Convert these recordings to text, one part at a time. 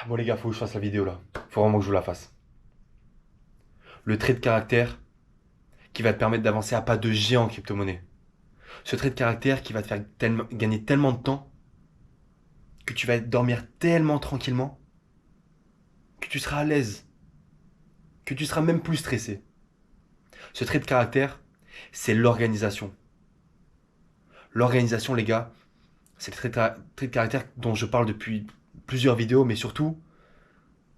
Bon les gars, faut que je fasse la vidéo là. Faut vraiment que je vous la fasse. Le trait de caractère qui va te permettre d'avancer à pas de géant en crypto-monnaie. Ce trait de caractère qui va te faire gagner tellement de temps que tu vas dormir tellement tranquillement que tu seras à l'aise, que tu seras même plus stressé. Ce trait de caractère, c'est l'organisation. L'organisation, les gars, c'est le trait de caractère dont je parle depuis plusieurs vidéos, mais surtout,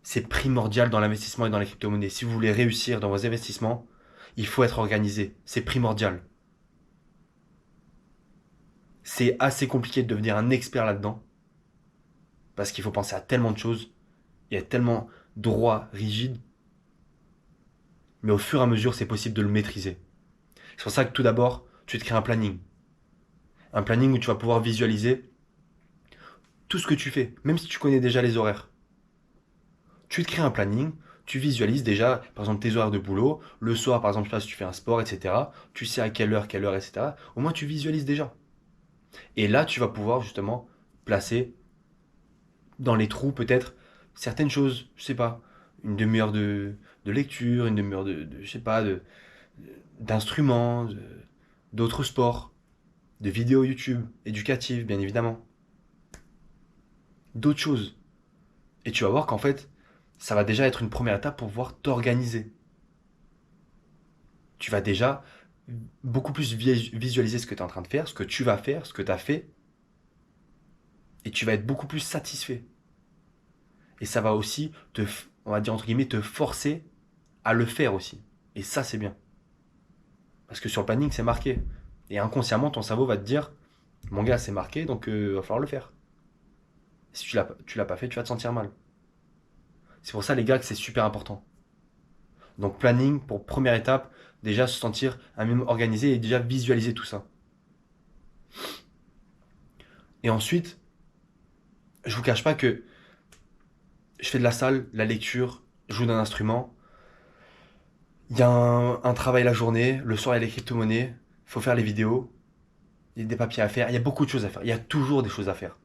c'est primordial dans l'investissement et dans les crypto-monnaies. Si vous voulez réussir dans vos investissements, il faut être organisé. C'est primordial. C'est assez compliqué de devenir un expert là-dedans, parce qu'il faut penser à tellement de choses, il y a tellement de droits rigides, mais au fur et à mesure, c'est possible de le maîtriser. C'est pour ça que tout d'abord, tu te crées un planning. Un planning où tu vas pouvoir visualiser tout ce que tu fais, même si tu connais déjà les horaires. Tu te crées un planning, tu visualises déjà, par exemple, tes horaires de boulot, le soir, par exemple, si tu fais un sport, etc. Tu sais à quelle heure, etc. Au moins, tu visualises déjà. Et là, tu vas pouvoir justement placer dans les trous peut-être certaines choses, je sais pas, une demi-heure de lecture, une demi-heure je sais pas, d'instruments, d'autres sports, de vidéos YouTube, éducatives bien évidemment, d'autres choses. Et tu vas voir qu'en fait, ça va déjà être une première étape pour pouvoir t'organiser. Tu vas déjà beaucoup plus visualiser ce que tu es en train de faire, ce que tu vas faire, ce que tu as fait, et tu vas être beaucoup plus satisfait. Et ça va aussi on va dire entre guillemets, te forcer à le faire aussi. Et ça, c'est bien. Parce que sur le planning, c'est marqué. Et inconsciemment, ton cerveau va te dire, mon gars, c'est marqué, donc il va falloir le faire. Si tu l'as pas fait, tu vas te sentir mal. C'est pour ça, les gars, que c'est super important. Donc planning, pour première étape, déjà se sentir un minimum organisé et déjà visualiser tout ça. Et ensuite, je vous cache pas que je fais de la salle, de la lecture, je joue d'un instrument. Il y a un travail la journée, le soir il y a les crypto-monnaies, il faut faire les vidéos, il y a des papiers à faire, il y a beaucoup de choses à faire, il y a toujours des choses à faire.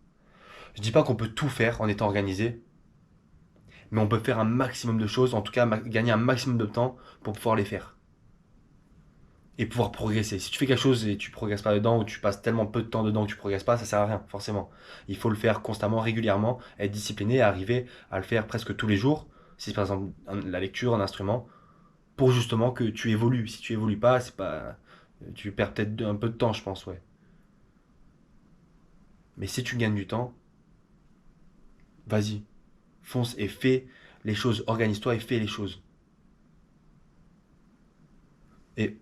Je dis pas qu'on peut tout faire en étant organisé, mais on peut faire un maximum de choses, en tout cas gagner un maximum de temps pour pouvoir les faire. Et pouvoir progresser. Si tu fais quelque chose et tu progresses pas dedans, ou tu passes tellement peu de temps dedans que tu progresses pas, ça sert à rien, forcément. Il faut le faire constamment, régulièrement, être discipliné et arriver à le faire presque tous les jours. Si par exemple la lecture, un instrument, pour justement que tu évolues. Si tu évolues pas, c'est pas. Tu perds peut-être un peu de temps, je pense, ouais. Mais si tu gagnes du temps, vas-y, fonce et fais les choses. Organise-toi et fais les choses. Et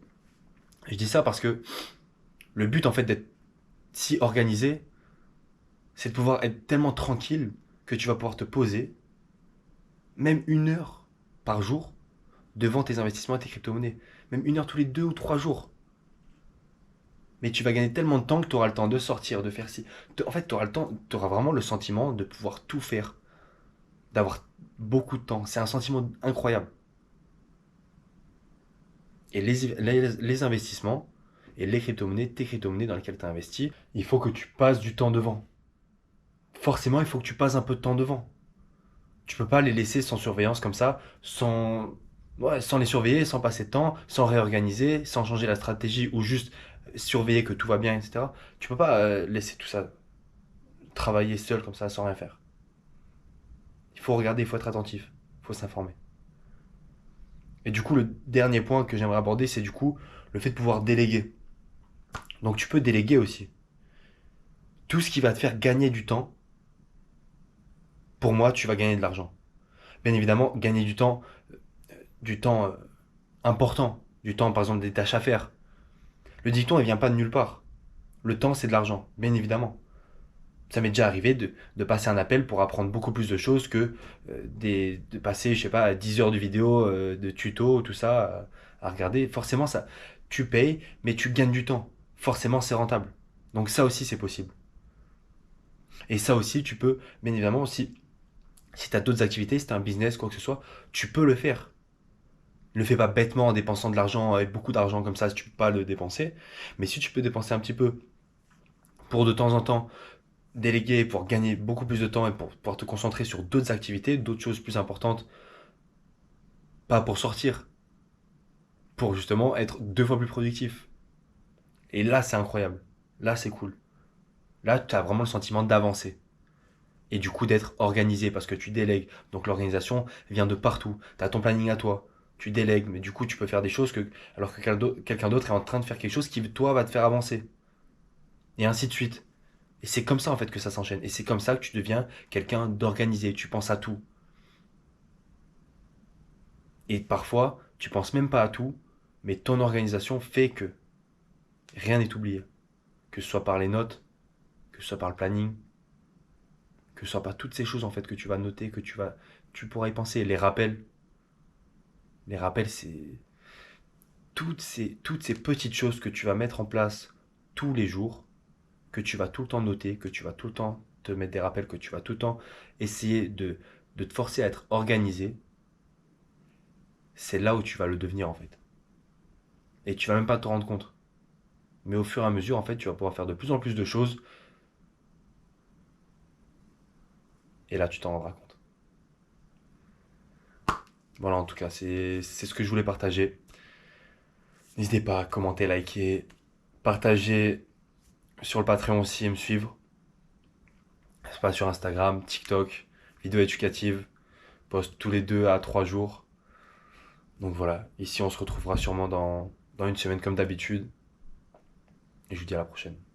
je dis ça parce que le but, en fait, d'être si organisé, c'est de pouvoir être tellement tranquille que tu vas pouvoir te poser, même 1 heure par jour, devant tes investissements et tes crypto-monnaies. Même 1 heure tous les 2 ou 3 jours. Mais tu vas gagner tellement de temps que tu auras le temps de sortir, de faire ci. En fait, tu auras le temps, tu auras vraiment le sentiment de pouvoir tout faire, d'avoir beaucoup de temps. C'est un sentiment incroyable. Et les investissements et les crypto-monnaies, tes crypto-monnaies dans lesquelles tu as investi, il faut que tu passes du temps devant. Forcément, il faut que tu passes un peu de temps devant. Tu peux pas les laisser sans surveillance comme ça, sans les surveiller, sans passer de temps, sans réorganiser, sans changer la stratégie ou juste surveiller que tout va bien, etc. Tu peux pas laisser tout ça travailler seul comme ça sans rien faire. Il faut regarder, il faut être attentif, il faut s'informer. Et du coup, le dernier point que j'aimerais aborder, c'est du coup le fait de pouvoir déléguer. Donc tu peux déléguer aussi. Tout ce qui va te faire gagner du temps, pour moi, tu vas gagner de l'argent. Bien évidemment, gagner du temps important, du temps par exemple des tâches à faire. Le dicton, il vient pas de nulle part. Le temps, c'est de l'argent, bien évidemment. Ça m'est déjà arrivé de passer un appel pour apprendre beaucoup plus de choses que de passer, je sais pas, 10 heures de vidéo, de tuto, tout ça, à regarder. Forcément, ça, tu payes, mais tu gagnes du temps. Forcément, c'est rentable. Donc ça aussi, c'est possible. Et ça aussi, tu peux, bien évidemment, aussi, si tu as d'autres activités, si tu as un business, quoi que ce soit, tu peux le faire. Ne le fais pas bêtement en dépensant de l'argent, avec beaucoup d'argent comme ça, si tu peux pas le dépenser. Mais si tu peux dépenser un petit peu pour de temps en temps déléguer pour gagner beaucoup plus de temps et pour pouvoir te concentrer sur d'autres activités, d'autres choses plus importantes, pas pour sortir, pour justement être 2 fois plus productif. Et là, c'est incroyable. Là, c'est cool. Là, tu as vraiment le sentiment d'avancer. Et du coup, d'être organisé parce que tu délègues. Donc l'organisation vient de partout. Tu as ton planning à toi. Tu délègues, mais du coup, tu peux faire des choses que, alors que quelqu'un d'autre est en train de faire quelque chose qui, toi, va te faire avancer. Et ainsi de suite. Et c'est comme ça, en fait, que ça s'enchaîne. Et c'est comme ça que tu deviens quelqu'un d'organisé. Tu penses à tout. Et parfois, tu penses même pas à tout, mais ton organisation fait que rien n'est oublié. Que ce soit par les notes, que ce soit par le planning, que ce soit par toutes ces choses en fait que tu vas noter, tu pourras y penser. Les rappels, c'est toutes ces petites choses que tu vas mettre en place tous les jours, que tu vas tout le temps noter, que tu vas tout le temps te mettre des rappels, que tu vas tout le temps essayer de te forcer à être organisé. C'est là où tu vas le devenir en fait. Et tu vas même pas te rendre compte. Mais au fur et à mesure, en fait, tu vas pouvoir faire de plus en plus de choses. Et là, tu t'en rendras compte. Voilà, en tout cas, c'est ce que je voulais partager. N'hésitez pas à commenter, liker, partager sur le Patreon aussi et me suivre. C'est pas sur Instagram, TikTok, vidéo éducative. Poste tous les 2 à 3 jours. Donc voilà, ici on se retrouvera sûrement dans une semaine comme d'habitude. Et je vous dis à la prochaine.